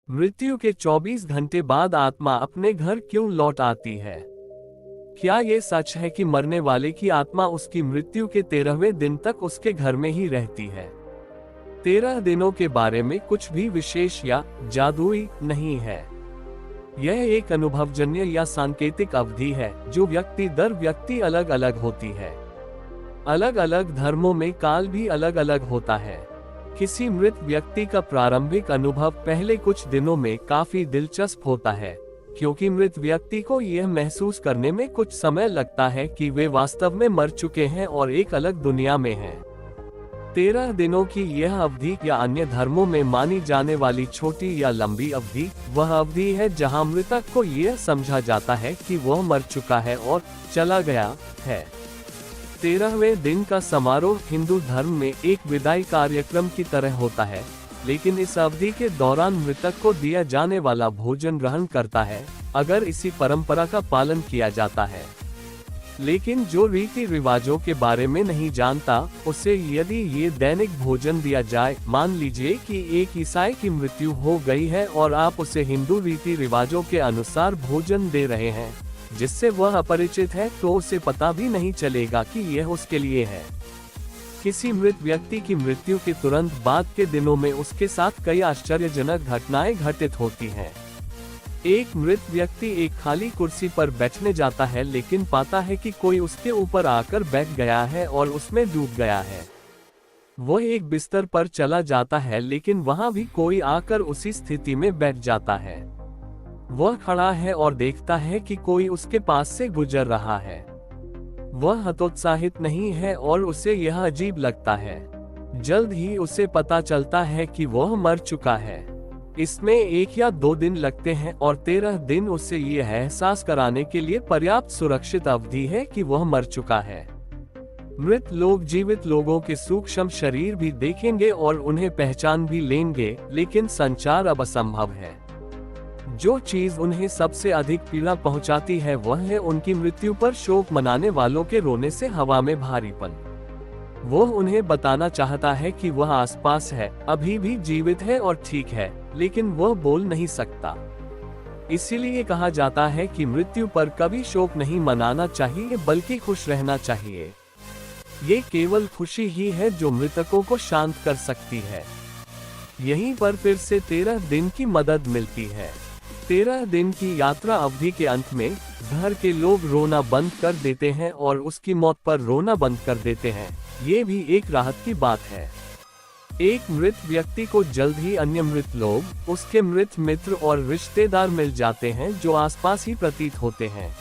मृत्यु के 24 घंटे बाद आत्मा अपने घर क्यों लौट आती है? क्या ये सच है कि मरने वाले की आत्मा उसकी मृत्यु के 13वें दिन तक उसके घर में ही रहती है? 13 दिनों के बारे में कुछ भी विशेष या जादुई नहीं है। यह एक अनुभवजन्य या सांकेतिक अवधि है जो व्यक्ति दर व्यक्ति अलग अलग होती है। अलग अलग धर्मों में काल भी अलग अलग होता है। किसी मृत व्यक्ति का प्रारंभिक अनुभव पहले कुछ दिनों में काफी दिलचस्प होता है, क्योंकि मृत व्यक्ति को यह महसूस करने में कुछ समय लगता है कि वे वास्तव में मर चुके हैं और एक अलग दुनिया में हैं। 13 दिनों की यह अवधि या अन्य धर्मों में मानी जाने वाली छोटी या लंबी अवधि वह अवधि है जहां मृतक को यह समझा जाता है कि वह मर चुका है और चला गया है। 13वें दिन का समारोह हिंदू धर्म में एक विदाई कार्यक्रम की तरह होता है, लेकिन इस अवधि के दौरान मृतक को दिया जाने वाला भोजन ग्रहण करता है, अगर इसी परंपरा का पालन किया जाता है। लेकिन जो रीति रिवाजों के बारे में नहीं जानता, उसे यदि ये दैनिक भोजन दिया जाए, मान लीजिए कि एक ईसाई की मृत्यु हो गई है और आप उसे हिंदू रीति रिवाजों के अनुसार भोजन दे रहे हैं जिससे वह अपरिचित है, तो उसे पता भी नहीं चलेगा कि यह उसके लिए है। किसी मृत व्यक्ति की मृत्यु के तुरंत बाद के दिनों में उसके साथ कई आश्चर्यजनक घटनाएं घटित होती हैं। एक मृत व्यक्ति एक खाली कुर्सी पर बैठने जाता है, लेकिन पाता है कि कोई उसके ऊपर आकर बैठ गया है और उसमें डूब गया है। वह एक बिस्तर पर चला जाता है, लेकिन वहां भी कोई आकर उसी स्थिति में बैठ जाता है। वह खड़ा है और देखता है कि कोई उसके पास से गुजर रहा है। वह हतोत्साहित नहीं है और उसे यह अजीब लगता है। जल्द ही उसे पता चलता है कि वह मर चुका है। इसमें 1 या 2 दिन लगते हैं और 13 दिन उसे यह एहसास कराने के लिए पर्याप्त सुरक्षित अवधि है कि वह मर चुका है। मृत लोग जीवित लोगों के सूक्ष्म शरीर भी देखेंगे और उन्हें पहचान भी लेंगे, लेकिन संचार अब असंभव है। जो चीज उन्हें सबसे अधिक पीड़ा पहुंचाती है वह है उनकी मृत्यु पर शोक मनाने वालों के रोने से हवा में भारीपन। वह उन्हें बताना चाहता है कि वह आसपास है, अभी भी जीवित है और ठीक है, लेकिन वह बोल नहीं सकता। इसीलिए कहा जाता है कि मृत्यु पर कभी शोक नहीं मनाना चाहिए, बल्कि खुश रहना चाहिए। ये केवल खुशी ही है जो मृतकों को शांत कर सकती है। यहीं पर फिर से 13 दिन की मदद मिलती है। 13 दिन की यात्रा अवधि के अंत में घर के लोग रोना बंद कर देते हैं और उसकी मौत पर रोना बंद कर देते हैं। ये भी एक राहत की बात है। एक मृत व्यक्ति को जल्द ही अन्य मृत लोग, उसके मृत मित्र और रिश्तेदार मिल जाते हैं जो आसपास ही प्रतीत होते हैं।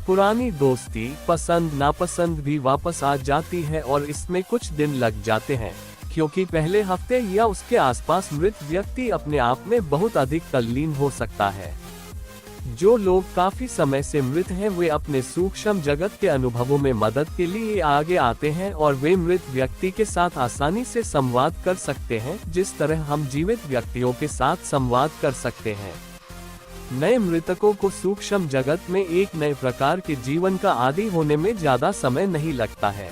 पुरानी दोस्ती, पसंद नापसंद भी वापस आ जाती है और इसमें कुछ दिन लग जाते हैं, क्योंकि पहले हफ्ते या उसके आसपास मृत व्यक्ति अपने आप में बहुत अधिक तल्लीन हो सकता है। जो लोग काफी समय से मृत हैं वे अपने सूक्ष्म जगत के अनुभवों में मदद के लिए आगे आते हैं और वे मृत व्यक्ति के साथ आसानी से संवाद कर सकते हैं, जिस तरह हम जीवित व्यक्तियों के साथ संवाद कर सकते हैं। नए मृतकों को सूक्ष्म जगत में एक नए प्रकार के जीवन का आदी होने में ज्यादा समय नहीं लगता है।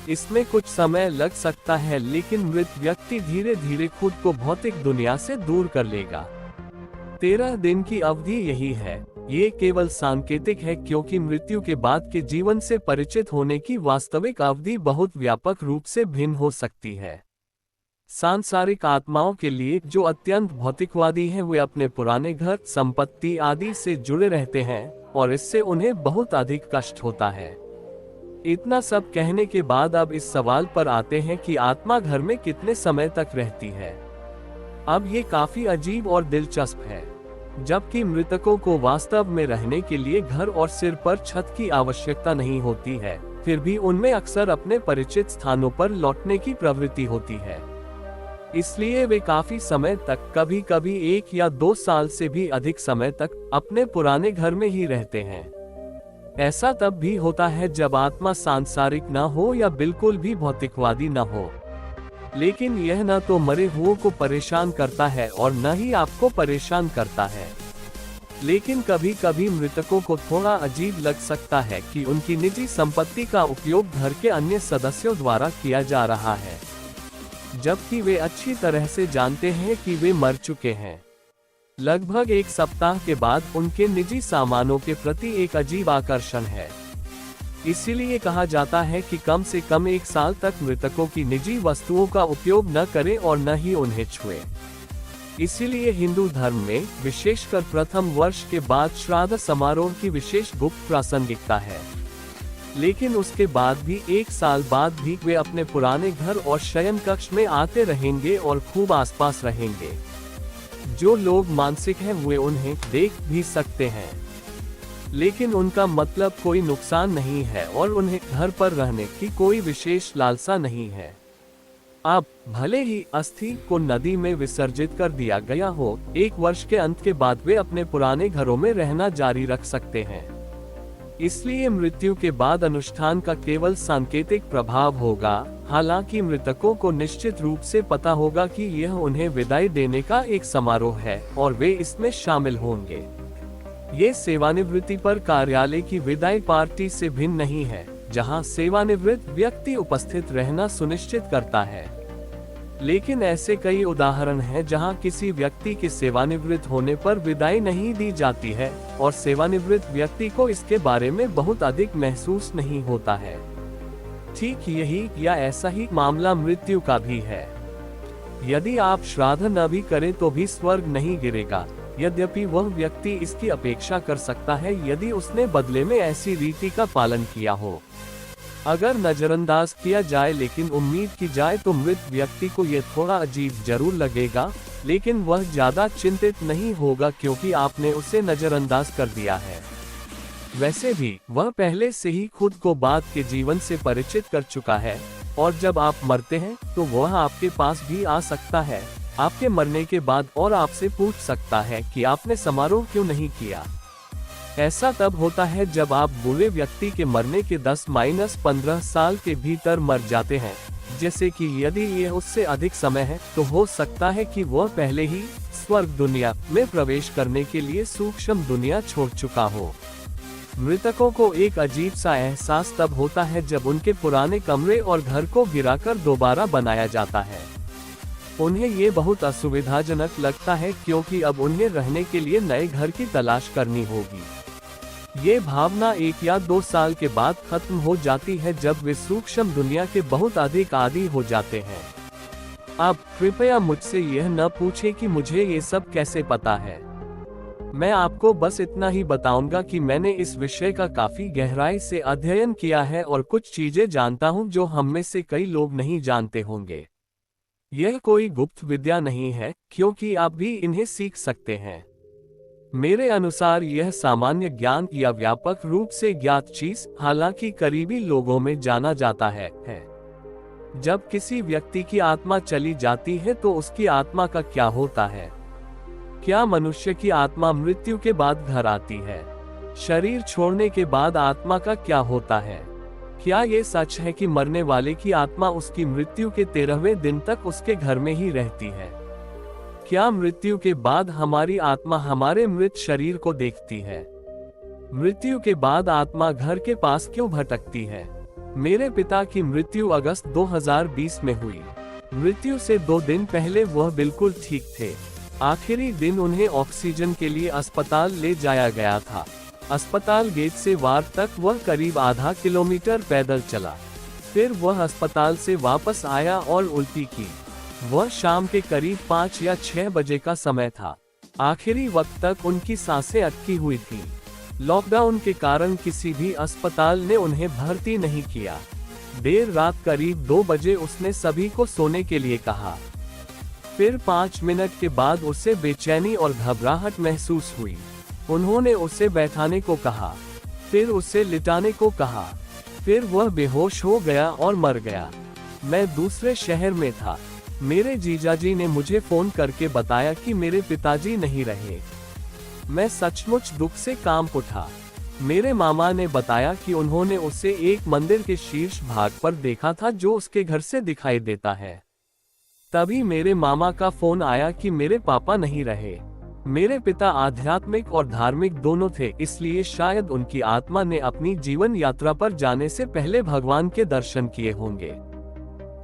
इसमें कुछ समय लग सकता है, लेकिन मृत व्यक्ति धीरे धीरे खुद को भौतिक दुनिया से दूर कर लेगा। 13 दिन की अवधि यही है। ये केवल सांकेतिक है, क्योंकि मृत्यु के बाद के जीवन से परिचित होने की वास्तविक अवधि बहुत व्यापक रूप से भिन्न हो सकती है। सांसारिक आत्माओं के लिए जो अत्यंत भौतिकवादी हैं, वे अपने पुराने घर, संपत्ति आदि से जुड़े रहते हैं और इससे उन्हें बहुत अधिक कष्ट होता है। इतना सब कहने के बाद अब इस सवाल पर आते हैं कि आत्मा घर में कितने समय तक रहती है। अब ये काफी अजीब और दिलचस्प है। जबकि मृतकों को वास्तव में रहने के लिए घर और सिर पर छत की आवश्यकता नहीं होती है, फिर भी उनमें अक्सर अपने परिचित स्थानों पर लौटने की प्रवृत्ति होती है। इसलिए वे काफी समय तक, कभी कभी 1 या 2 साल से भी अधिक समय तक अपने पुराने घर में ही रहते हैं। ऐसा तब भी होता है जब आत्मा सांसारिक न हो या बिल्कुल भी भौतिकवादी न हो। लेकिन यह न तो मरे हुओं को परेशान करता है और न ही आपको परेशान करता है। लेकिन कभी कभी मृतकों को थोड़ा अजीब लग सकता है कि उनकी निजी संपत्ति का उपयोग घर के अन्य सदस्यों द्वारा किया जा रहा है, जबकि वे अच्छी तरह से जानते हैं कि वे मर चुके हैं। लगभग एक सप्ताह के बाद उनके निजी सामानों के प्रति एक अजीब आकर्षण है। इसीलिए कहा जाता है कि कम से कम 1 साल तक मृतकों की निजी वस्तुओं का उपयोग न करें और न ही उन्हें छुएं। इसीलिए हिंदू धर्म में विशेषकर प्रथम वर्ष के बाद श्राद्ध समारोह की विशेष गुप्त प्रासंगिकता है। लेकिन उसके बाद भी 1 साल बाद भी वे अपने पुराने घर और शयन कक्ष में आते रहेंगे और खूब आसपास रहेंगे। जो लोग मानसिक हैं वे उन्हें देख भी सकते हैं, लेकिन उनका मतलब कोई नुकसान नहीं है और उन्हें घर पर रहने की कोई विशेष लालसा नहीं है। अब भले ही अस्थि को नदी में विसर्जित कर दिया गया हो, 1 वर्ष के अंत के बाद वे अपने पुराने घरों में रहना जारी रख सकते हैं। इसलिए मृत्यु के बाद अनुष्ठान का केवल सांकेतिक प्रभाव होगा। हालांकि मृतकों को निश्चित रूप से पता होगा कि यह उन्हें विदाई देने का एक समारोह है और वे इसमें शामिल होंगे। ये सेवानिवृत्ति पर कार्यालय की विदाई पार्टी से भिन्न नहीं है, जहां सेवानिवृत्त व्यक्ति उपस्थित रहना सुनिश्चित करता है। लेकिन ऐसे कई उदाहरण हैं जहां किसी व्यक्ति के सेवानिवृत्त होने पर विदाई नहीं दी जाती है और सेवानिवृत्त व्यक्ति को इसके बारे में बहुत अधिक महसूस नहीं होता है। ठीक यही या ऐसा ही मामला मृत्यु का भी है। यदि आप श्राद्ध न भी करें तो भी स्वर्ग नहीं गिरेगा, यद्यपि वह व्यक्ति इसकी अपेक्षा कर सकता है यदि उसने बदले में ऐसी रीति का पालन किया हो। अगर नजरअंदाज किया जाए लेकिन उम्मीद की जाए तो मृत व्यक्ति को यह थोड़ा अजीब जरूर लगेगा, लेकिन वह ज्यादा चिंतित नहीं होगा क्योंकि आपने उसे नजरअंदाज कर दिया है। वैसे भी वह पहले से ही खुद को बाद के जीवन से परिचित कर चुका है और जब आप मरते हैं तो वह आपके पास भी आ सकता है आपके मरने के बाद और आपसे पूछ सकता है कि आपने समारोह क्यों नहीं किया। ऐसा तब होता है जब आप बुरे व्यक्ति के मरने के 10-15 साल के भीतर मर जाते हैं, जैसे कि यदि यह उससे अधिक समय है तो हो सकता है कि वह पहले ही स्वर्ग दुनिया में प्रवेश करने के लिए सूक्ष्म दुनिया छोड़ चुका हो। मृतकों को एक अजीब सा एहसास तब होता है जब उनके पुराने कमरे और घर को गिराकर दोबारा बनाया जाता है। उन्हें ये बहुत असुविधाजनक लगता है क्योंकि अब उन्हें रहने के लिए नए घर की तलाश करनी होगी। ये भावना 1 या 2 साल के बाद खत्म हो जाती है जब वे सूक्ष्म दुनिया के बहुत अधिक आदी हो जाते हैं। अब कृपया मुझसे यह न पूछें कि मुझे ये सब कैसे पता है। मैं आपको बस इतना ही बताऊंगा कि मैंने इस विषय का काफी गहराई से अध्ययन किया है और कुछ चीजें जानता हूं जो हम में से कई लोग नहीं जानते होंगे। यह कोई गुप्त विद्या नहीं है क्योंकि आप भी इन्हें सीख सकते हैं। मेरे अनुसार यह सामान्य ज्ञान या व्यापक रूप से ज्ञात चीज, हालांकि करीबी लोगों में जाना जाता है। जब किसी व्यक्ति की आत्मा चली जाती है तो उसकी आत्मा का क्या होता है? क्या मनुष्य की आत्मा मृत्यु के बाद घर आती है? शरीर छोड़ने के बाद आत्मा का क्या होता है? क्या ये सच है कि मरने वाले की आत्मा उसकी मृत्यु के 13वें दिन तक उसके घर में ही रहती है? क्या मृत्यु के बाद हमारी आत्मा हमारे मृत शरीर को देखती है? मृत्यु के बाद आत्मा घर के पास क्यों भटकती है? मेरे पिता की मृत्यु अगस्त 2020 में हुई। मृत्यु से 2 दिन पहले वह बिल्कुल ठीक थे। आखिरी दिन उन्हें ऑक्सीजन के लिए अस्पताल ले जाया गया था। अस्पताल गेट से वार्ड तक वह करीब आधा किलोमीटर पैदल चला। फिर वह अस्पताल से वापस आया और उल्टी की। वह शाम के करीब 5 या 6 बजे का समय था। आखिरी वक्त तक उनकी सांसें अटकी हुई थी। लॉकडाउन के कारण किसी भी अस्पताल ने उन्हें भर्ती नहीं किया। देर रात करीब 2 बजे उसने सभी को सोने के लिए कहा। फिर 5 मिनट के बाद उसे बेचैनी और घबराहट महसूस हुई। उन्होंने उसे बैठाने को कहा, फिर उसे लिटाने को कहा। फिर वह बेहोश हो गया और मर गया। मैं दूसरे शहर में था। मेरे जीजाजी ने मुझे फोन करके बताया कि मेरे पिताजी नहीं रहे। मैं सचमुच दुख से कांप उठा। मेरे मामा ने बताया कि उन्होंने उसे एक मंदिर के शीर्ष भाग पर देखा था जो उसके घर से दिखाई देता है। तभी मेरे मामा का फोन आया कि मेरे पापा नहीं रहे। मेरे पिता आध्यात्मिक और धार्मिक दोनों थे, इसलिए शायद उनकी आत्मा ने अपनी जीवन यात्रा पर जाने से पहले भगवान के दर्शन किए होंगे।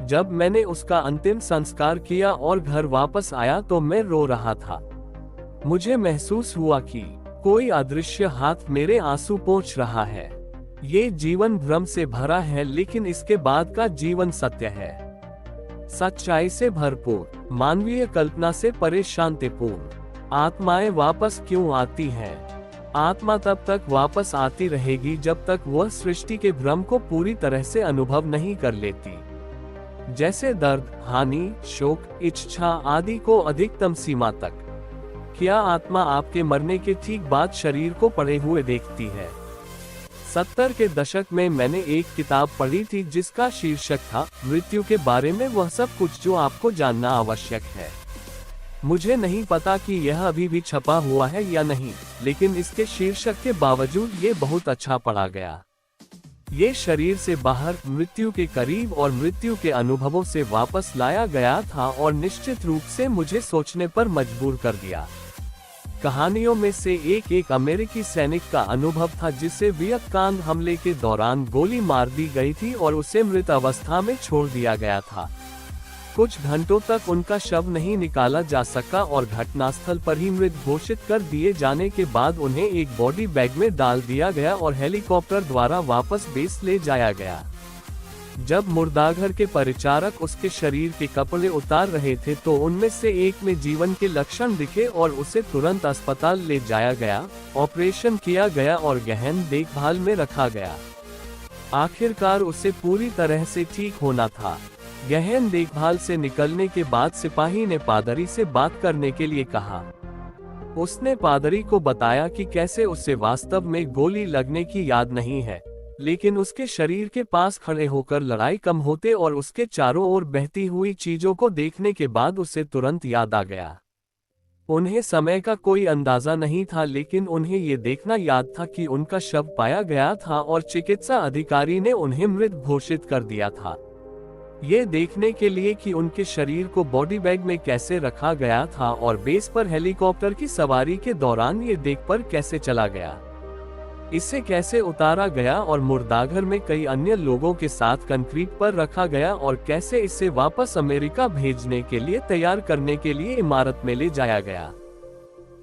जब मैंने उसका अंतिम संस्कार किया और घर वापस आया तो मैं रो रहा था। मुझे महसूस हुआ कि कोई अदृश्य हाथ मेरे आंसू पोंछ रहा है। ये जीवन भ्रम से भरा है, लेकिन इसके बाद का जीवन सत्य है, सच्चाई से भरपूर, मानवीय कल्पना से परे, शांतिपूर्ण। आत्माएं वापस क्यों आती हैं? आत्मा तब तक वापस आती रहेगी जब तक वह सृष्टि के भ्रम को पूरी तरह से अनुभव नहीं कर लेती, जैसे दर्द, हानि, शोक, इच्छा आदि को अधिकतम सीमा तक। क्या आत्मा आपके मरने के ठीक बाद शरीर को पड़े हुए देखती है? 70 के दशक में मैंने एक किताब पढ़ी थी जिसका शीर्षक था मृत्यु के बारे में वह सब कुछ जो आपको जानना आवश्यक है। मुझे नहीं पता कि यह अभी भी छपा हुआ है या नहीं, लेकिन इसके शीर्षक के बावजूद ये बहुत अच्छा पढ़ा गया। ये शरीर से बाहर, मृत्यु के करीब और मृत्यु के अनुभवों से वापस लाया गया था और निश्चित रूप से मुझे सोचने पर मजबूर कर दिया। कहानियों में से एक अमेरिकी सैनिक का अनुभव था जिसे वियतकांग हमले के दौरान गोली मार दी गई थी और उसे मृत अवस्था में छोड़ दिया गया था। कुछ घंटों तक उनका शव नहीं निकाला जा सका और घटनास्थल पर ही मृत घोषित कर दिए जाने के बाद उन्हें एक बॉडी बैग में डाल दिया गया और हेलीकॉप्टर द्वारा वापस बेस ले जाया गया। जब मुर्दाघर के परिचारक उसके शरीर के कपड़े उतार रहे थे तो उनमें से एक में जीवन के लक्षण दिखे और उसे तुरंत अस्पताल ले जाया गया, ऑपरेशन किया गया और गहन देखभाल में रखा गया। आखिरकार उसे पूरी तरह से ठीक होना था। गहन देखभाल से निकलने के बाद सिपाही ने पादरी से बात करने के लिए कहा। उसने पादरी को बताया कि कैसे उसे वास्तव में गोली लगने की याद नहीं है, लेकिन उसके शरीर के पास खड़े होकर लड़ाई कम होते और उसके चारों ओर बहती हुई चीजों को देखने के बाद उसे तुरंत याद आ गया। उन्हें समय का कोई अंदाजा नहीं था, लेकिन उन्हें ये देखना याद था कि उनका शव पाया गया था और चिकित्सा अधिकारी ने उन्हें मृत घोषित कर दिया था। ये देखने के लिए कि उनके शरीर को बॉडी बैग में कैसे रखा गया था और बेस पर हेलीकॉप्टर की सवारी के दौरान ये देख पर कैसे चला गया, इसे कैसे उतारा गया और मुर्दाघर में कई अन्य लोगों के साथ कंक्रीट पर रखा गया और कैसे इसे वापस अमेरिका भेजने के लिए तैयार करने के लिए इमारत में ले जाया गया।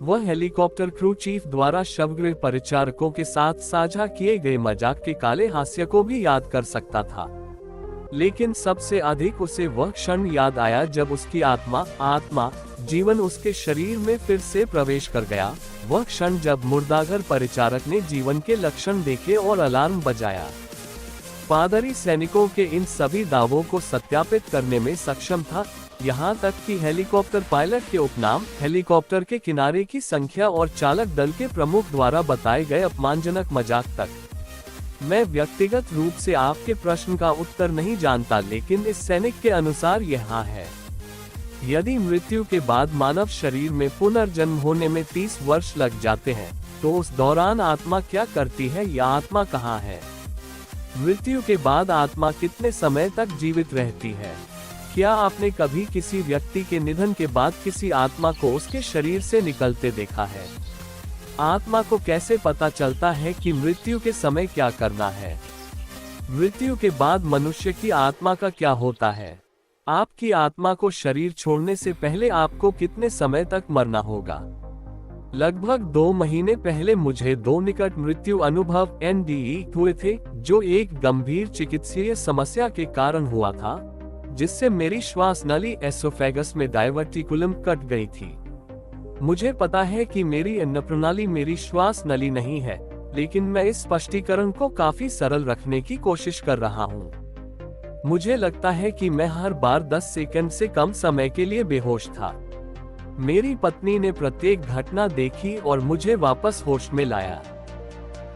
वह हेलीकॉप्टर क्रू चीफ द्वारा शवगृह परिचारकों के साथ साझा किए गए मजाक के काले हास्य को भी याद कर सकता था, लेकिन सबसे अधिक उसे वह क्षण याद आया जब उसकी आत्मा जीवन उसके शरीर में फिर से प्रवेश कर गया। वह क्षण जब मुर्दाघर परिचारक ने जीवन के लक्षण देखे और अलार्म बजाया। पादरी सैनिकों के इन सभी दावों को सत्यापित करने में सक्षम था, यहाँ तक कि हेलीकॉप्टर पायलट के उपनाम, हेलीकॉप्टर के किनारे की संख्या और चालक दल के प्रमुख द्वारा बताए गए अपमानजनक मजाक तक। मैं व्यक्तिगत रूप से आपके प्रश्न का उत्तर नहीं जानता, लेकिन इस सैनिक के अनुसार यहाँ है। यदि मृत्यु के बाद मानव शरीर में पुनर्जन्म होने में 30 वर्ष लग जाते हैं, तो उस दौरान आत्मा क्या करती है या आत्मा कहाँ है? मृत्यु के बाद आत्मा कितने समय तक जीवित रहती है? क्या आपने कभी किसी व्यक्ति के निधन के बाद किसी आत्मा को उसके शरीर से निकलते देखा है? आत्मा को कैसे पता चलता है कि मृत्यु के समय क्या करना है? मृत्यु के बाद मनुष्य की आत्मा का क्या होता है? आपकी आत्मा को शरीर छोड़ने से पहले आपको कितने समय तक मरना होगा? लगभग 2 महीने पहले मुझे 2 निकट मृत्यु अनुभव NDE हुए थे, जो एक गंभीर चिकित्सीय समस्या के कारण हुआ था, जिससे मेरी श्वास नली एसोफेगस में डायवर्टिकुलम कट गई थी। मुझे पता है कि मेरी अन्न प्रणाली मेरी श्वास नली नहीं है, लेकिन मैं इस स्पष्टीकरण को काफी सरल रखने की कोशिश कर रहा हूँ। मुझे लगता है कि मैं हर बार 10 सेकंड से कम समय के लिए बेहोश था। मेरी पत्नी ने प्रत्येक घटना देखी और मुझे वापस होश में लाया।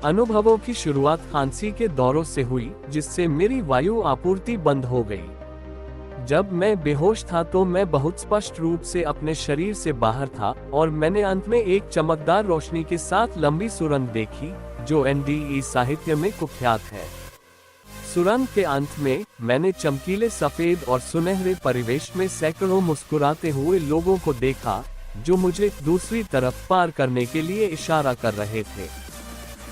अनुभवों की शुरुआत खांसी के दौरों से हुई, जिससे मेरी वायु आपूर्ति बंद हो गई। जब मैं बेहोश था तो मैं बहुत स्पष्ट रूप से अपने शरीर से बाहर था और मैंने अंत में एक चमकदार रोशनी के साथ लंबी सुरंग देखी, जो NDE साहित्य में कुख्यात है। सुरंग के अंत में मैंने चमकीले सफेद और सुनहरे परिवेश में सैकड़ों मुस्कुराते हुए लोगों को देखा, जो मुझे दूसरी तरफ पार करने के लिए इशारा कर रहे थे।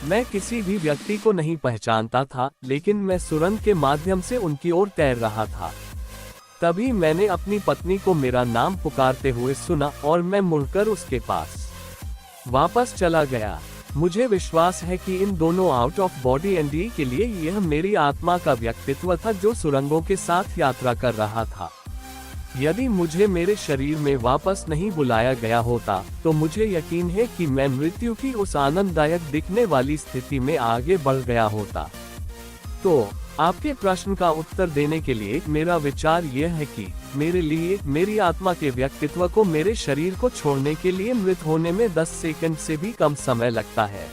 मैं किसी भी व्यक्ति को नहीं पहचानता था, लेकिन मैं सुरंग के माध्यम से उनकी ओर तैर रहा था। तभी मैंने अपनी पत्नी को मेरा नाम पुकारते हुए सुना और मैं मुड़कर उसके पास वापस चला गया। मुझे विश्वास है कि इन दोनों आउट ऑफ बॉडी एनडी के लिए यह मेरी आत्मा का व्यक्तित्व था जो सुरंगों के साथ यात्रा कर रहा था। यदि मुझे मेरे शरीर में वापस नहीं बुलाया गया होता तो मुझे यकीन है कि मैं मृत्यु की उस आनंददायक दिखने वाली स्थिति में आगे बढ़ गया होता। तो आपके प्रश्न का उत्तर देने के लिए मेरा विचार यह है कि मेरे लिए मेरी आत्मा के व्यक्तित्व को मेरे शरीर को छोड़ने के लिए मृत होने में 10 सेकंड से भी कम समय लगता है।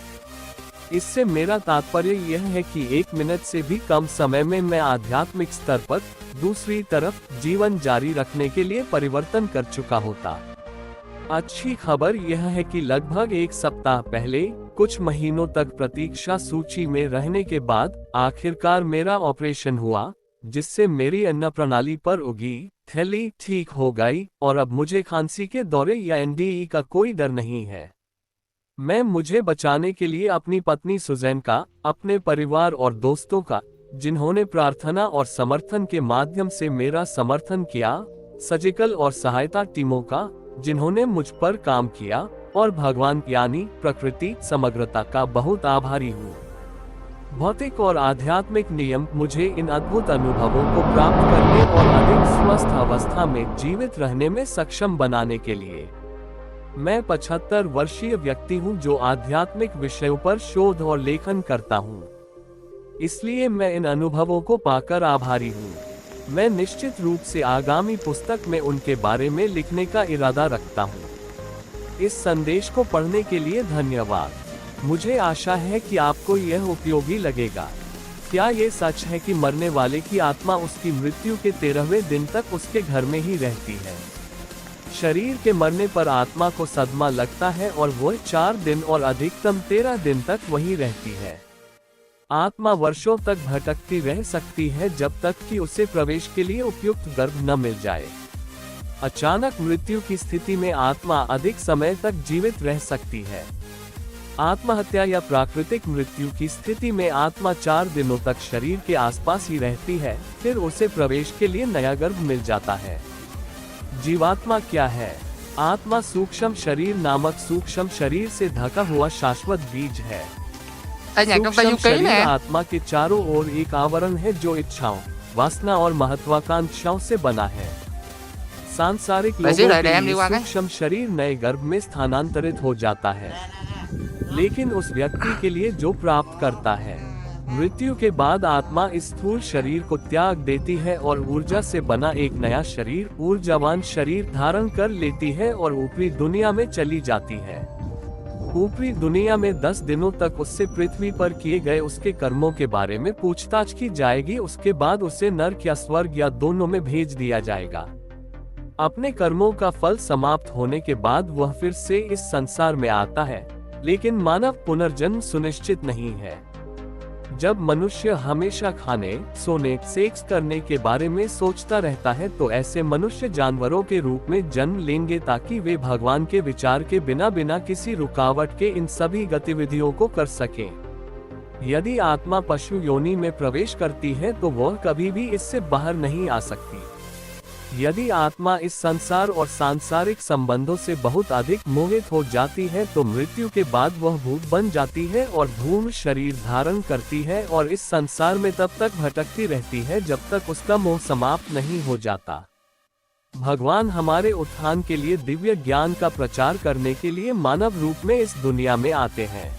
इससे मेरा तात्पर्य यह है कि 1 मिनट से भी कम समय में मैं आध्यात्मिक स्तर पर दूसरी तरफ जीवन जारी रखने के लिए परिवर्तन कर चुका होता। अच्छी खबर यह है कि लगभग 1 सप्ताह पहले कुछ महीनों तक प्रतीक्षा सूची में रहने के बाद आखिरकार मेरा ऑपरेशन हुआ, जिससे मेरी अन्न प्रणाली पर उगी थैली ठीक हो गई और अब मुझे खांसी के दौरे या एनडीई का कोई डर नहीं है। मैं मुझे बचाने के लिए अपनी पत्नी सुजैन का, अपने परिवार और दोस्तों का, जिन्होंने प्रार्थना और समर्थन के माध्यम से मेरा समर्थन किया, सर्जिकल और सहायता टीमों का, जिन्होंने मुझ पर काम किया, और भगवान यानी प्रकृति समग्रता का बहुत आभारी हूँ। भौतिक और आध्यात्मिक नियम मुझे इन अद्भुत अनुभवों को प्राप्त करने और अधिक स्वस्थ अवस्था में जीवित रहने में सक्षम बनाने के लिए। मैं 75 वर्षीय व्यक्ति हूँ जो आध्यात्मिक विषयों पर शोध और लेखन करता हूँ, इसलिए मैं इन अनुभवों को पाकर आभारी हूँ। मैं निश्चित रूप से आगामी पुस्तक में उनके बारे में लिखने का इरादा रखता हूँ। इस संदेश को पढ़ने के लिए धन्यवाद। मुझे आशा है कि आपको यह उपयोगी लगेगा। क्या ये सच है कि मरने वाले की आत्मा उसकी मृत्यु के 13वें दिन तक उसके घर में ही रहती है? शरीर के मरने पर आत्मा को सदमा लगता है और वह 4 दिन और अधिकतम 13 दिन तक वहीं रहती है। आत्मा वर्षों तक भटकती रह सकती है जब तक कि उसे प्रवेश के लिए उपयुक्त गर्भ न मिल जाए। अचानक मृत्यु की स्थिति में आत्मा अधिक समय तक जीवित रह सकती है। आत्महत्या या प्राकृतिक मृत्यु की स्थिति में आत्मा 4 दिनों तक शरीर के आसपास ही रहती है, फिर उसे प्रवेश के लिए नया गर्भ मिल जाता है। जीवात्मा क्या है? आत्मा सूक्ष्म शरीर नामक सूक्ष्म शरीर से ढका हुआ शाश्वत बीज है। सूक्ष्म शरीर आत्मा के चारों ओर एक आवरण है जो इच्छाओं, वासना और महत्वाकांक्षाओं से बना है। सांसारिक लोगों के लिए सूक्ष्म शरीर नए गर्भ में स्थानांतरित हो जाता है, लेकिन उस व्यक्ति के लिए जो प्राप्त करता है, मृत्यु के बाद आत्मा इस स्थूल शरीर को त्याग देती है और ऊर्जा से बना एक नया शरीर, ऊर्जावान शरीर धारण कर लेती है और ऊपरी दुनिया में चली जाती है। ऊपरी दुनिया में 10 दिनों तक उससे पृथ्वी पर किए गए उसके कर्मों के बारे में पूछताछ की जाएगी। उसके बाद उसे नर्क या स्वर्ग या दोनों में भेज दिया जाएगा। अपने कर्मों का फल समाप्त होने के बाद वह फिर से इस संसार में आता है, लेकिन मानव पुनर्जन्म सुनिश्चित नहीं है। जब मनुष्य हमेशा खाने, सोने, सेक्स करने के बारे में सोचता रहता है तो ऐसे मनुष्य जानवरों के रूप में जन्म लेंगे ताकि वे भगवान के विचार के बिना किसी रुकावट के इन सभी गतिविधियों को कर सकें। यदि आत्मा पशु योनि में प्रवेश करती है तो वह कभी भी इससे बाहर नहीं आ सकती। यदि आत्मा इस संसार और सांसारिक संबंधों से बहुत अधिक मोहित हो जाती है तो मृत्यु के बाद वह भूत बन जाती है और भूम शरीर धारण करती है और इस संसार में तब तक भटकती रहती है जब तक उसका मोह समाप्त नहीं हो जाता। भगवान हमारे उत्थान के लिए दिव्य ज्ञान का प्रचार करने के लिए मानव रूप में इस दुनिया में आते हैं।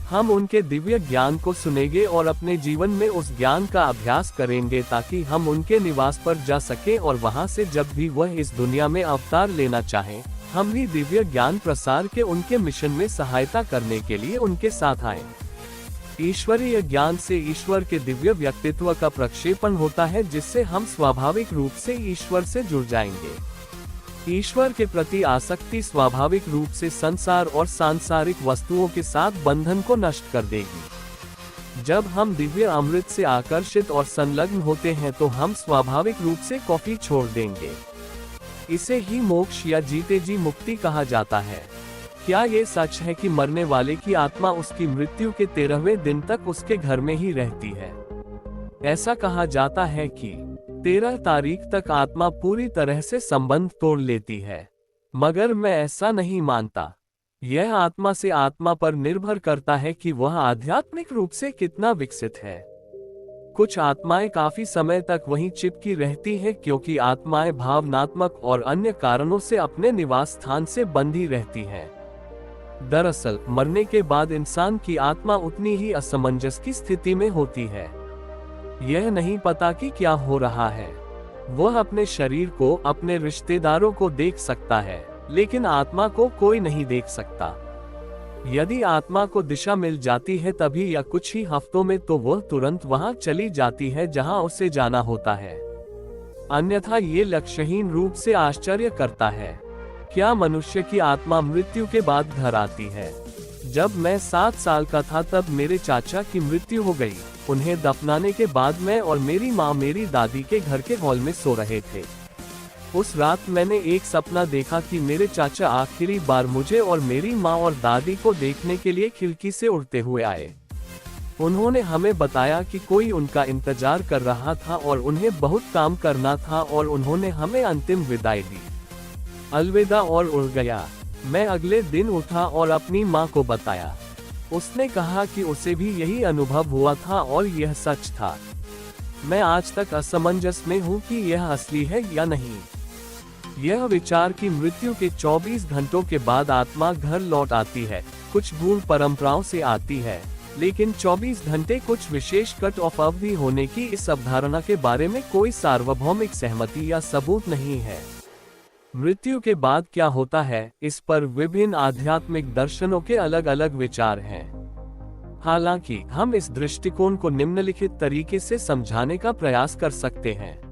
हम उनके दिव्य ज्ञान को सुनेंगे और अपने जीवन में उस ज्ञान का अभ्यास करेंगे ताकि हम उनके निवास पर जा सकें और वहां से जब भी वह इस दुनिया में अवतार लेना चाहें, हम भी दिव्य ज्ञान प्रसार के उनके मिशन में सहायता करने के लिए उनके साथ आएं। ईश्वरीय ज्ञान से ईश्वर के दिव्य व्यक्तित्व का प्रक्षेपण होता है जिससे हम स्वाभाविक रूप से ईश्वर से जुड़ जाएंगे। ईश्वर के प्रति आसक्ति स्वाभाविक रूप से संसार और सांसारिक वस्तुओं के साथ बंधन को नष्ट कर देगी। जब हम दिव्य अमृत से आकर्षित और संलग्न होते हैं तो हम स्वाभाविक रूप से कॉफी छोड़ देंगे। इसे ही मोक्ष या जीते जी मुक्ति कहा जाता है। क्या ये सच है कि मरने वाले की आत्मा उसकी मृत्यु के 13वें दिन तक उसके घर में ही रहती है? ऐसा कहा जाता है कि 13 तारीख तक आत्मा पूरी तरह से संबंध तोड़ लेती है, मगर मैं ऐसा नहीं मानता। यह आत्मा से आत्मा पर निर्भर करता है कि वह आध्यात्मिक रूप से कितना विकसित है। कुछ आत्माएं काफी समय तक वहीं चिपकी रहती हैं क्योंकि आत्माएं भावनात्मक और अन्य कारणों से अपने निवास स्थान से बंधी रहती हैं। दरअसल मरने के बाद इंसान की आत्मा उतनी ही असमंजस की स्थिति में होती है। यह नहीं पता कि क्या हो रहा है। वह अपने शरीर को, अपने रिश्तेदारों को देख सकता है, लेकिन आत्मा को कोई नहीं देख सकता। यदि आत्मा को दिशा मिल जाती है तभी या कुछ ही हफ्तों में, तो वह तुरंत वहां चली जाती है जहां उसे जाना होता है। अन्यथा ये लक्ष्यहीन रूप से आश्चर्य करता है। क्या मनुष्य की आत्मा मृत्यु के बाद घर आती है? जब मैं 7 साल का था तब मेरे चाचा की मृत्यु हो गई। उन्हें दफनाने के बाद मैं और मेरी माँ मेरी दादी के घर के हॉल में सो रहे थे। उस रात मैंने एक सपना देखा कि मेरे चाचा आखिरी बार मुझे और मेरी माँ और दादी को देखने के लिए खिड़की से उड़ते हुए आए। उन्होंने हमें बताया कि कोई उनका इंतजार कर रहा था और उन्हें बहुत काम करना था, और उन्होंने हमें अंतिम विदाई दी। अलविदा, और उड़ गया। मैं अगले दिन उठा और अपनी माँ को बताया। उसने कहा कि उसे भी यही अनुभव हुआ था और यह सच था। मैं आज तक असमंजस में हूँ कि यह असली है या नहीं। यह विचार कि मृत्यु के 24 घंटों के बाद आत्मा घर लौट आती है, कुछ गूढ़ परंपराओं से आती है, लेकिन 24 घंटे कुछ विशेष कट ऑफ अवधि होने की इस अवधारणा के बारे में कोई सार्वभौमिक सहमति या सबूत नहीं है। मृत्यु के बाद क्या होता है, इस पर विभिन्न आध्यात्मिक दर्शनों के अलग अलग विचार हैं। हालांकि हम इस दृष्टिकोण को निम्नलिखित तरीके से समझाने का प्रयास कर सकते हैं।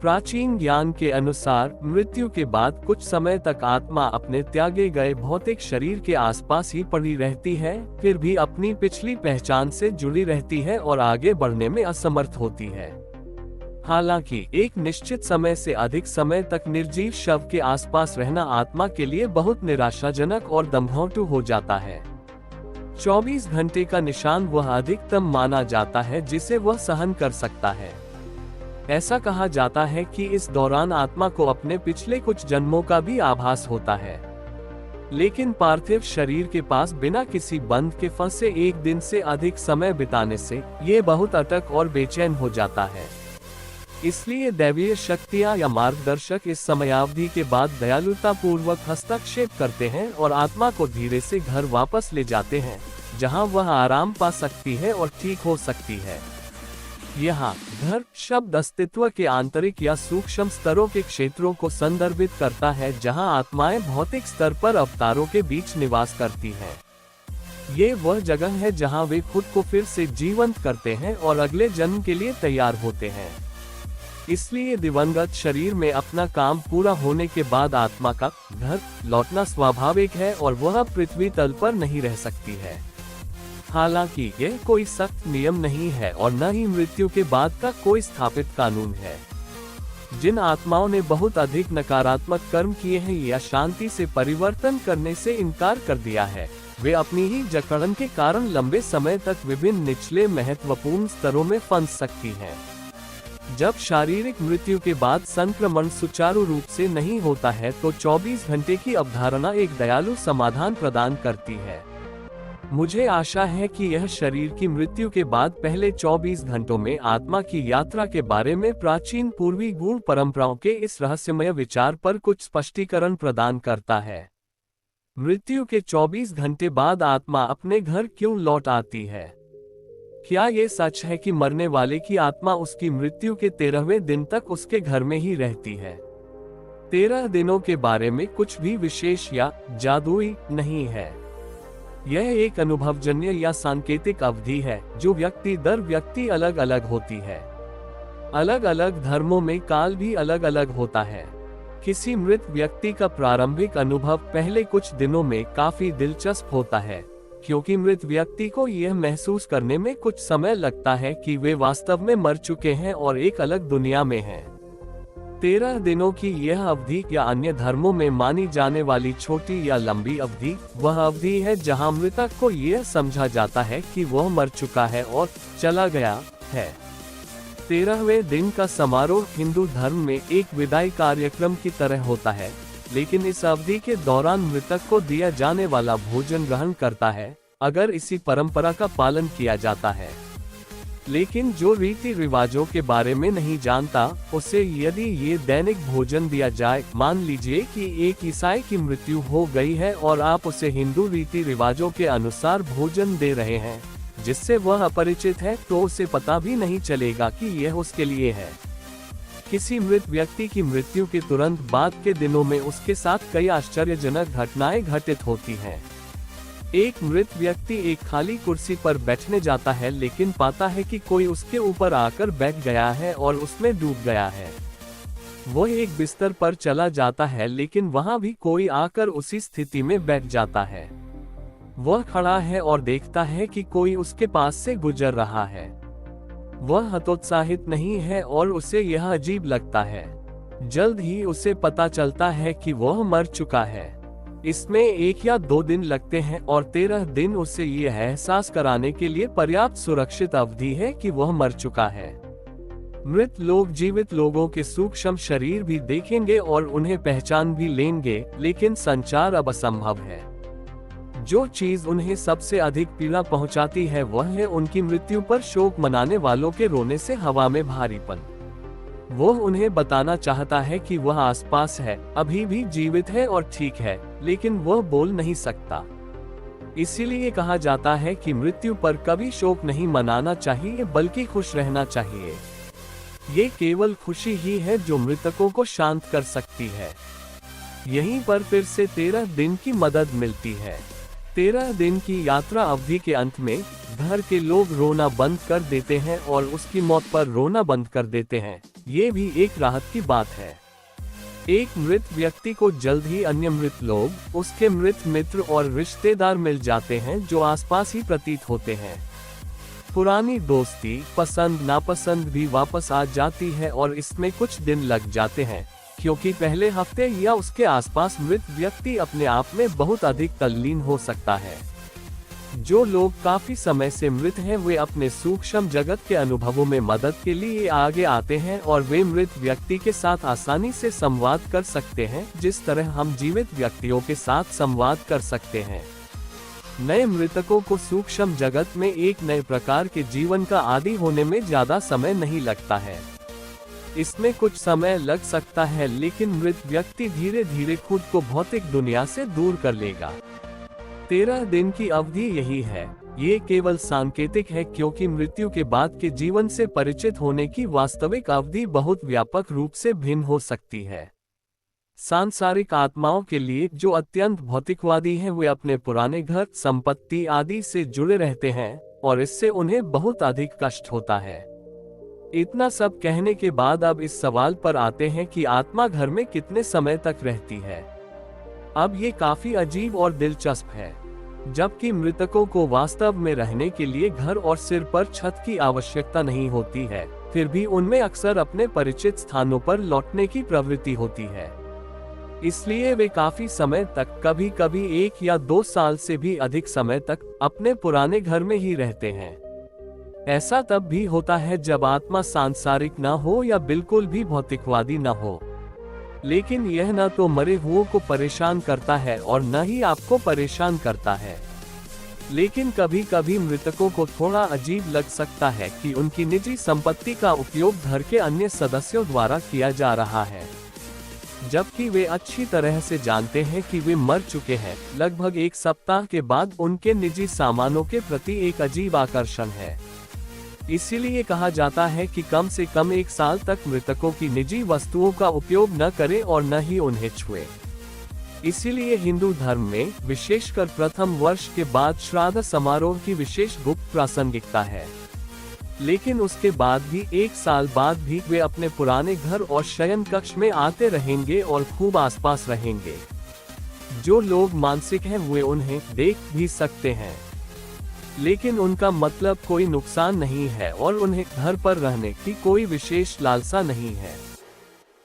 प्राचीन ज्ञान के अनुसार मृत्यु के बाद कुछ समय तक आत्मा अपने त्यागे गए भौतिक शरीर के आसपास ही पड़ी रहती है, फिर भी अपनी पिछली पहचान से जुड़ी रहती है और आगे बढ़ने में असमर्थ होती है। हालांकि एक निश्चित समय से अधिक समय तक निर्जीव शव के आसपास रहना आत्मा के लिए बहुत निराशाजनक और दम्भोटू हो जाता है। 24 घंटे का निशान वह अधिकतम माना जाता है जिसे वह सहन कर सकता है। ऐसा कहा जाता है कि इस दौरान आत्मा को अपने पिछले कुछ जन्मों का भी आभास होता है, लेकिन पार्थिव शरीर के पास बिना किसी बंध के फंसे एक दिन से अधिक समय बिताने से ये बहुत अटक और बेचैन हो जाता है। इसलिए दैवीय शक्तियां या मार्गदर्शक इस समयावधि के बाद दयालुता पूर्वक हस्तक्षेप करते हैं और आत्मा को धीरे से घर वापस ले जाते हैं, जहां वह आराम पा सकती है और ठीक हो सकती है। यहाँ घर शब्द अस्तित्व के आंतरिक या सूक्ष्म स्तरों के क्षेत्रों को संदर्भित करता है जहां आत्माएं भौतिक स्तर पर अवतारों के बीच निवास करती हैं। ये वह जगह है जहां वे खुद को फिर से जीवंत करते हैं और अगले जन्म के लिए तैयार होते हैं। इसलिए दिवंगत शरीर में अपना काम पूरा होने के बाद आत्मा का घर लौटना स्वाभाविक है और वह पृथ्वी तल पर नहीं रह सकती है। हालांकि यह कोई सख्त नियम नहीं है और न ही मृत्यु के बाद का कोई स्थापित कानून है। जिन आत्माओं ने बहुत अधिक नकारात्मक कर्म किए हैं या शांति से परिवर्तन करने से इनकार कर दिया है, वे अपनी ही जकड़न के कारण लंबे समय तक विभिन्न निचले महत्वपूर्ण स्तरों में फंस सकती हैं। जब शारीरिक मृत्यु के बाद संक्रमण सुचारू रूप से नहीं होता है तो 24 घंटे की अवधारणा एक दयालु समाधान प्रदान करती है। मुझे आशा है कि यह शरीर की मृत्यु के बाद पहले 24 घंटों में आत्मा की यात्रा के बारे में प्राचीन पूर्वी गूढ़ परंपराओं के इस रहस्यमय विचार पर कुछ स्पष्टीकरण प्रदान करता है। मृत्यु के 24 घंटे बाद आत्मा अपने घर क्यों लौट आती है? क्या ये सच है कि मरने वाले की आत्मा उसकी मृत्यु के 13वें दिन तक उसके घर में ही रहती है? 13 दिनों के बारे में कुछ भी विशेष या जादुई नहीं है। यह एक अनुभवजन्य या सांकेतिक अवधि है जो व्यक्ति दर व्यक्ति अलग अलग होती है। अलग अलग धर्मों में काल भी अलग अलग होता है। किसी मृत व्यक्ति का प्रारंभिक अनुभव पहले कुछ दिनों में काफी दिलचस्प होता है, क्योंकि मृत व्यक्ति को यह महसूस करने में कुछ समय लगता है कि वे वास्तव में मर चुके हैं और एक अलग दुनिया में हैं। 13 दिनों की यह अवधि या अन्य धर्मों में मानी जाने वाली छोटी या लंबी अवधि वह अवधि है जहां मृतक को यह समझा जाता है कि वह मर चुका है और चला गया है। 13वें दिन का समारोह हिंदू धर्म में एक विदाई कार्यक्रम की तरह होता है, लेकिन इस अवधि के दौरान मृतक को दिया जाने वाला भोजन ग्रहण करता है, अगर इसी परंपरा का पालन किया जाता है। लेकिन जो रीति रिवाजों के बारे में नहीं जानता, उसे यदि ये दैनिक भोजन दिया जाए, मान लीजिए कि एक ईसाई की मृत्यु हो गई है और आप उसे हिंदू रीति रिवाजों के अनुसार भोजन दे रहे हैं, जिससे वह अपरिचित है, तो उसे पता भी नहीं चलेगा कि यह उसके लिए है। किसी मृत व्यक्ति की मृत्यु के तुरंत बाद के दिनों में उसके साथ कई आश्चर्यजनक घटनाएं घटित होती हैं। एक मृत व्यक्ति एक खाली कुर्सी पर बैठने जाता है, लेकिन पाता है कि कोई उसके ऊपर आकर बैठ गया है और उसमें डूब गया है। वह एक बिस्तर पर चला जाता है, लेकिन वहां भी कोई आकर उसी स्थिति में बैठ जाता है। वह खड़ा है और देखता है कि कोई उसके पास से गुजर रहा है। वह हतोत्साहित नहीं है और उसे यह अजीब लगता है। जल्द ही उसे पता चलता है कि वह मर चुका है। इसमें 1 या 2 दिन लगते हैं और 13 दिन उसे यह एहसास कराने के लिए पर्याप्त सुरक्षित अवधि है कि वह मर चुका है। मृत लोग जीवित लोगों के सूक्ष्म शरीर भी देखेंगे और उन्हें पहचान भी लेंगे, लेकिन संचार अब असंभव है। जो चीज उन्हें सबसे अधिक पीड़ा पहुंचाती है वह है उनकी मृत्यु पर शोक मनाने वालों के रोने से हवा में भारीपन। वो उन्हें बताना चाहता है कि वह आसपास है, अभी भी जीवित है और ठीक है, लेकिन वह बोल नहीं सकता। इसीलिए कहा जाता है कि मृत्यु पर कभी शोक नहीं मनाना चाहिए, बल्कि खुश रहना चाहिए। ये केवल खुशी ही है जो मृतकों को शांत कर सकती है। यहीं पर फिर से 13 दिन की मदद मिलती है। 13 दिन की यात्रा अवधि के अंत में घर के लोग रोना बंद कर देते हैं और उसकी मौत पर रोना बंद कर देते हैं। ये भी एक राहत की बात है। एक मृत व्यक्ति को जल्द ही अन्य मृत लोग, उसके मृत मित्र और रिश्तेदार मिल जाते हैं जो आसपास ही प्रतीत होते हैं। पुरानी दोस्ती, पसंद नापसंद भी वापस आ जाती है और इसमें कुछ दिन लग जाते हैं, क्योंकि पहले हफ्ते या उसके आसपास मृत व्यक्ति अपने आप में बहुत अधिक तल्लीन हो सकता है। जो लोग काफी समय से मृत हैं वे अपने सूक्ष्म जगत के अनुभवों में मदद के लिए आगे आते हैं और वे मृत व्यक्ति के साथ आसानी से संवाद कर सकते हैं, जिस तरह हम जीवित व्यक्तियों के साथ संवाद कर सकते हैं। नए मृतकों को सूक्ष्म जगत में एक नए प्रकार के जीवन का आदी होने में ज्यादा समय नहीं लगता है। इसमें कुछ समय लग सकता है, लेकिन मृत व्यक्ति धीरे धीरे खुद को भौतिक दुनिया से दूर कर लेगा। 13 दिन की अवधि यही है। ये केवल सांकेतिक है, क्योंकि मृत्यु के बाद के जीवन से परिचित होने की वास्तविक अवधि बहुत व्यापक रूप से भिन्न हो सकती है। सांसारिक आत्माओं के लिए जो अत्यंत भौतिकवादी हैं, वे अपने पुराने घर, संपत्ति आदि से जुड़े रहते हैं और इससे उन्हें बहुत अधिक कष्ट होता है। इतना सब कहने के बाद अब इस सवाल पर आते हैं कि आत्मा घर में कितने समय तक रहती है। अब ये काफी अजीब और दिलचस्प है। जबकि मृतकों को वास्तव में रहने के लिए घर और सिर पर छत की आवश्यकता नहीं होती है, फिर भी उनमें अक्सर अपने परिचित स्थानों पर लौटने की प्रवृत्ति होती है। इसलिए वे काफी समय तक, कभी कभी 1 या 2 साल से भी अधिक समय तक अपने पुराने घर में ही रहते हैं। ऐसा तब भी होता है जब आत्मा सांसारिक न हो या बिल्कुल भी भौतिकवादी न हो। लेकिन यह न तो मरे हुओं को परेशान करता है और न ही आपको परेशान करता है। लेकिन कभी कभी मृतकों को थोड़ा अजीब लग सकता है कि उनकी निजी संपत्ति का उपयोग घर के अन्य सदस्यों द्वारा किया जा रहा है, जबकि वे अच्छी तरह से जानते हैं कि वे मर चुके हैं। लगभग 1 सप्ताह के बाद उनके निजी सामानों के प्रति एक अजीब आकर्षण है। इसीलिए कहा जाता है कि कम से कम 1 साल तक मृतकों की निजी वस्तुओं का उपयोग न करें और न ही उन्हें छुएं। इसीलिए हिंदू धर्म में, विशेषकर प्रथम वर्ष के बाद, श्राद्ध समारोह की विशेष गुप्त प्रासंगिकता है। लेकिन उसके बाद भी 1 साल बाद भी वे अपने पुराने घर और शयन कक्ष में आते रहेंगे और खूब आसपास रहेंगे। जो लोग मानसिक हैं वे उन्हें देख भी सकते हैं, लेकिन उनका मतलब कोई नुकसान नहीं है और उन्हें घर पर रहने की कोई विशेष लालसा नहीं है।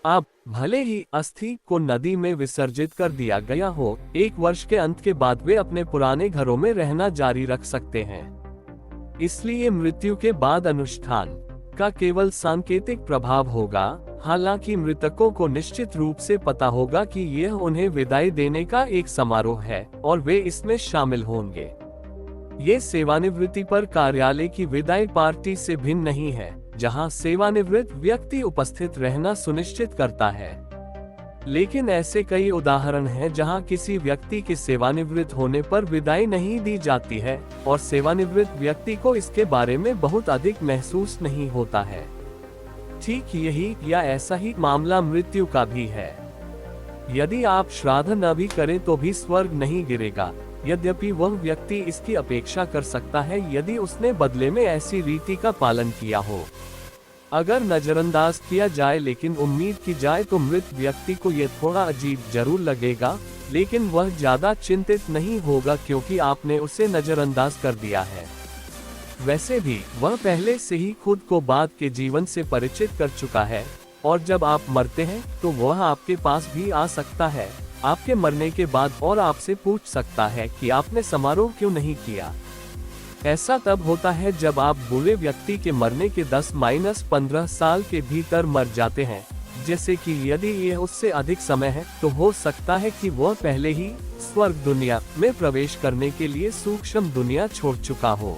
अब भले ही अस्थि को नदी में विसर्जित कर दिया गया हो, 1 वर्ष के अंत के बाद वे अपने पुराने घरों में रहना जारी रख सकते हैं। इसलिए मृत्यु के बाद अनुष्ठान का केवल सांकेतिक प्रभाव होगा। हालांकि मृतकों को निश्चित रूप से पता होगा कि यह उन्हें विदाई देने का एक समारोह है और वे इसमें शामिल होंगे। ये सेवानिवृत्ति पर कार्यालय की विदाई पार्टी से भिन्न नहीं है, जहां सेवानिवृत्त व्यक्ति उपस्थित रहना सुनिश्चित करता है। लेकिन ऐसे कई उदाहरण हैं जहां किसी व्यक्ति के सेवानिवृत्त होने पर विदाई नहीं दी जाती है और सेवानिवृत्त व्यक्ति को इसके बारे में बहुत अधिक महसूस नहीं होता है। ठीक यही या ऐसा ही मामला मृत्यु का भी है। यदि आप श्राद्ध न भी करें तो भी स्वर्ग नहीं गिरेगा, यद्यपि वह व्यक्ति इसकी अपेक्षा कर सकता है यदि उसने बदले में ऐसी रीति का पालन किया हो। अगर नजरअंदाज किया जाए लेकिन उम्मीद की जाए तो मृत व्यक्ति को यह थोड़ा अजीब जरूर लगेगा, लेकिन वह ज्यादा चिंतित नहीं होगा क्योंकि आपने उसे नजरअंदाज कर दिया है। वैसे भी वह पहले से ही खुद को बाद के जीवन से परिचित कर चुका है और जब आप मरते हैं तो वह आपके पास भी आ सकता है आपके मरने के बाद और आपसे पूछ सकता है कि आपने समारोह क्यों नहीं किया। ऐसा तब होता है जब आप बुरे व्यक्ति के मरने के 10-15 साल के भीतर मर जाते हैं, जैसे कि यदि यह उससे अधिक समय है तो हो सकता है कि वह पहले ही स्वर्ग दुनिया में प्रवेश करने के लिए सूक्ष्म दुनिया छोड़ चुका हो।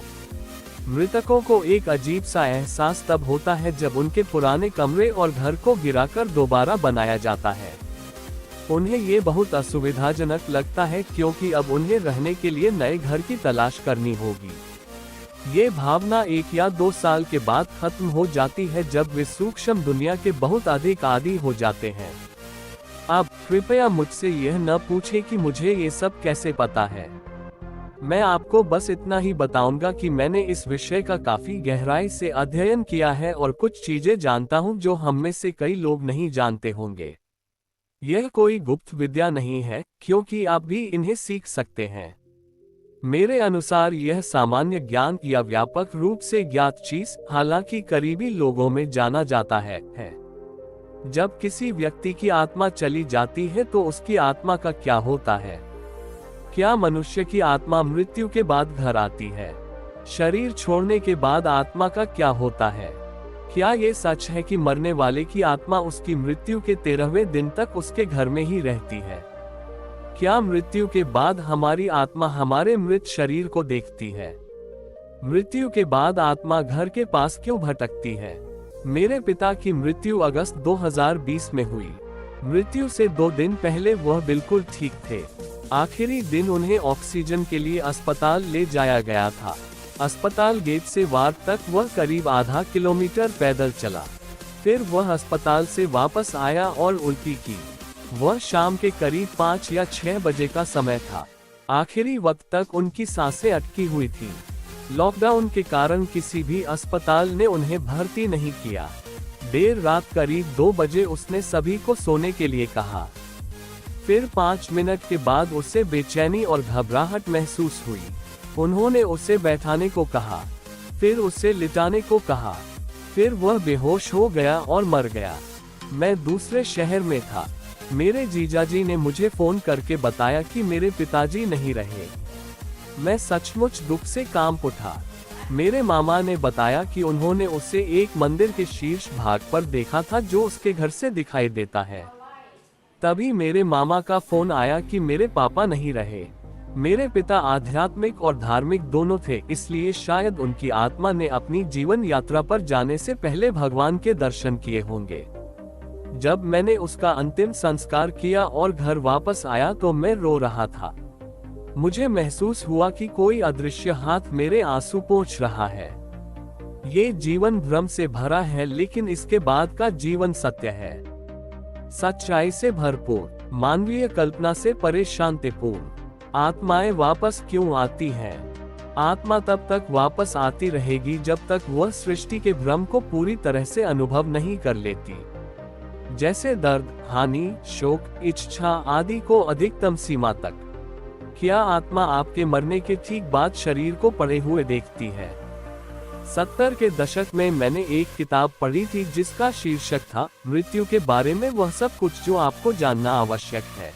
मृतकों को एक अजीब सा एहसास तब होता है जब उनके पुराने कमरे और घर को गिराकर दोबारा बनाया जाता है। उन्हें ये बहुत असुविधाजनक लगता है क्योंकि अब उन्हें रहने के लिए नए घर की तलाश करनी होगी। ये भावना 1 या 2 साल के बाद खत्म हो जाती है जब वे सूक्ष्म दुनिया के बहुत अधिक आदी हो जाते हैं। अब कृपया मुझसे यह न पूछें कि मुझे ये सब कैसे पता है। मैं आपको बस इतना ही बताऊंगा कि मैंने इस विषय का काफी गहराई से अध्ययन किया है और कुछ चीजें जानता हूं जो हम में से कई लोग नहीं जानते होंगे। यह कोई गुप्त विद्या नहीं है क्योंकि आप भी इन्हें सीख सकते हैं। मेरे अनुसार यह सामान्य ज्ञान या व्यापक रूप से ज्ञात चीज, हालांकि करीबी लोगों में जाना जाता है। जब किसी व्यक्ति की आत्मा चली जाती है तो उसकी आत्मा का क्या होता है? क्या मनुष्य की आत्मा मृत्यु के बाद घर आती है? शरीर छोड़ने के बाद आत्मा का क्या होता है? क्या ये सच है कि मरने वाले की आत्मा उसकी मृत्यु के 13वें दिन तक उसके घर में ही रहती है? क्या मृत्यु के बाद हमारी आत्मा हमारे मृत शरीर को देखती है? मृत्यु के बाद आत्मा घर के पास क्यों भटकती है? मेरे पिता की मृत्यु अगस्त 2020 में हुई। मृत्यु से 2 दिन पहले वह बिल्कुल ठीक थे। आखिरी दिन उन्हें ऑक्सीजन के लिए अस्पताल ले जाया गया था। अस्पताल गेट से वार्ड तक वह करीब आधा किलोमीटर पैदल चला। फिर वह अस्पताल से वापस आया और उल्टी की। वह शाम के करीब 5 या 6 बजे का समय था। आखिरी वक्त तक उनकी सांसें अटकी हुई थी। लॉकडाउन के कारण किसी भी अस्पताल ने उन्हें भर्ती नहीं किया। देर रात करीब 2 बजे उसने सभी को सोने के लिए कहा। फिर 5 मिनट के बाद उसे बेचैनी और घबराहट महसूस हुई। उन्होंने उसे बैठाने को कहा, फिर उसे लिटाने को कहा। फिर वह बेहोश हो गया और मर गया। मैं दूसरे शहर में था। मेरे जीजाजी ने मुझे फोन करके बताया कि मेरे पिताजी नहीं रहे। मैं सचमुच दुख से कांप उठा। मेरे मामा ने बताया कि उन्होंने उसे एक मंदिर के शीर्ष भाग पर देखा था जो उसके घर से दिखाई देता है। तभी मेरे मामा का फोन आया कि मेरे पापा नहीं रहे। मेरे पिता आध्यात्मिक और धार्मिक दोनों थे, इसलिए शायद उनकी आत्मा ने अपनी जीवन यात्रा पर जाने से पहले भगवान के दर्शन किए होंगे। जब मैंने उसका अंतिम संस्कार किया और घर वापस आया तो मैं रो रहा था। मुझे महसूस हुआ कि कोई अदृश्य हाथ मेरे आंसू पोंछ रहा है। ये जीवन भ्रम से भरा है, लेकिन इसके बाद का जीवन सत्य है। सच्चाई से भरपूर, मानवीय कल्पना से परे, शांतिपूर्ण। आत्माएं वापस क्यों आती हैं? आत्मा तब तक वापस आती रहेगी जब तक वह सृष्टि के भ्रम को पूरी तरह से अनुभव नहीं कर लेती। जैसे दर्द, हानि, शोक, इच्छा आदि को अधिकतम सीमा तक। क्या आत्मा आपके मरने के ठीक बाद शरीर को पड़े हुए देखती है? 70 के दशक में मैंने एक किताब पढ़ी थी जिसका शीर्षक था मृत्यु के बारे में वह सब कुछ जो आपको जानना आवश्यक है।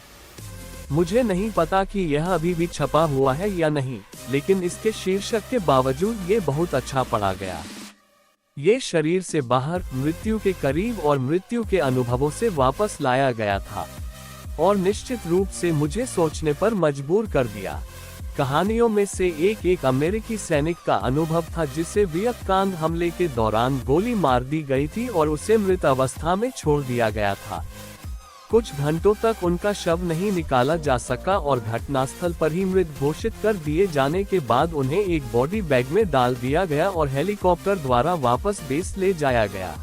मुझे नहीं पता कि यह अभी भी छपा हुआ है या नहीं, लेकिन इसके शीर्षक के बावजूद ये बहुत अच्छा पढ़ा गया। ये शरीर से बाहर, मृत्यु के करीब और मृत्यु के अनुभवों से वापस लाया गया था, और निश्चित रूप से मुझे सोचने पर मजबूर कर दिया। कहानियों में से एक अमेरिकी सैनिक का अनुभव था जिसे वियतकांग हमले के दौरान गोली मार दी गई थी और उसे मृत अवस्था में छोड़ दिया गया था। कुछ घंटों तक उनका शव नहीं निकाला जा सका और घटनास्थल पर ही मृत घोषित कर दिए जाने के बाद उन्हें एक बॉडी बैग में डाल दिया गया और हेलीकॉप्टर द्वारा वापस बेस ले जाया गया।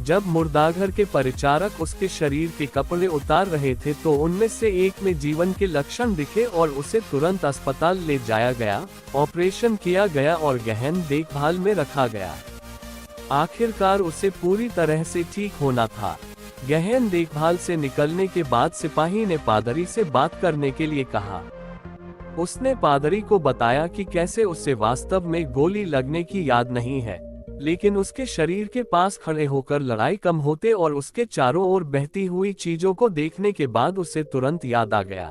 जब मुर्दाघर के परिचारक उसके शरीर के कपड़े उतार रहे थे तो उनमें से एक में जीवन के लक्षण दिखे और उसे तुरंत अस्पताल ले जाया गया, ऑपरेशन किया गया और गहन देखभाल में रखा गया। आखिरकार उसे पूरी तरह से ठीक होना था। गहन देखभाल से निकलने के बाद सिपाही ने पादरी से बात करने के लिए कहा। उसने पादरी को बताया कि कैसे उसे वास्तव में गोली लगने की याद नहीं है, लेकिन उसके शरीर के पास खड़े होकर लड़ाई कम होते और उसके चारों ओर बहती हुई चीजों को देखने के बाद उसे तुरंत याद आ गया।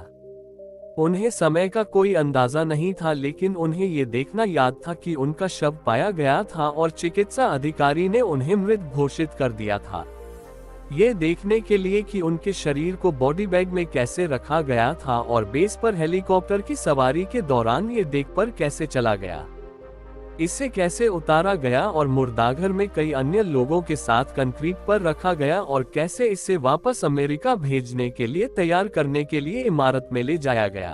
उन्हें समय का कोई अंदाजा नहीं था, लेकिन उन्हें ये देखना याद था कि उनका शव पाया गया था और चिकित्सा अधिकारी ने उन्हें मृत घोषित कर दिया था। ये देखने के लिए कि उनके शरीर को बॉडी बैग में कैसे रखा गया था और बेस पर हेलीकॉप्टर की सवारी के दौरान ये देख पर कैसे चला गया, इसे कैसे उतारा गया और मुर्दाघर में कई अन्य लोगों के साथ कंक्रीट पर रखा गया और कैसे इसे वापस अमेरिका भेजने के लिए तैयार करने के लिए इमारत में ले जाया गया।